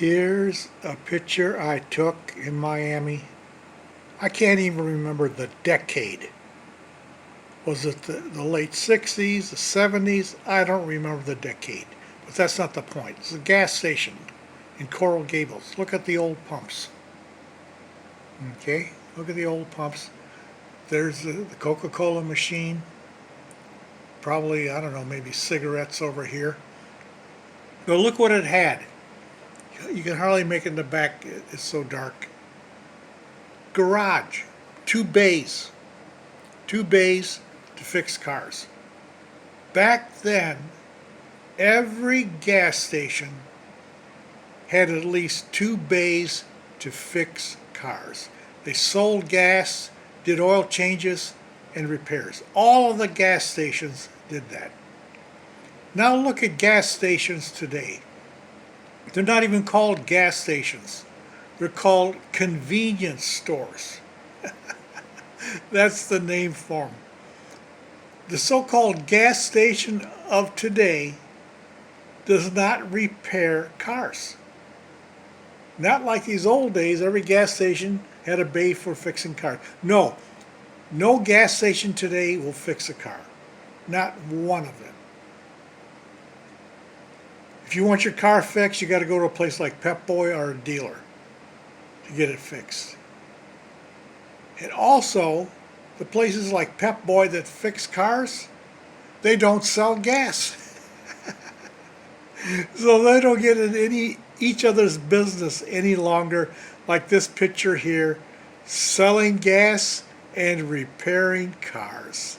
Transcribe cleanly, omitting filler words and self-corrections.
Here's a picture I took in Miami. I can't even remember the decade. Was it the late 60s, the 70s? I don't remember the decade. But that's not the point. It's a gas station in Coral Gables. Look at the old pumps. Okay, look at the old pumps. There's the Coca-Cola machine. Probably, I don't know, maybe cigarettes over here. But look what it had. You can hardly make it in the back, it's so dark. Garage, two bays to fix cars. Back then, every gas station had at least two bays to fix cars. They sold gas, did oil changes, and repairs. All of the gas stations did that. Now look at gas stations today. They're not even called gas stations. They're called convenience stores. That's the name for them. The so-called gas station of today does not repair cars. Not like these old days, every gas station had a bay for fixing cars. No gas station today will fix a car. Not one of them. If you want your car fixed, you got to go to a place like Pep Boy or a dealer to get it fixed. And also, the places like Pep Boy that fix cars, they don't sell gas. So they don't get in each other's business any longer, like this picture here, selling gas and repairing cars.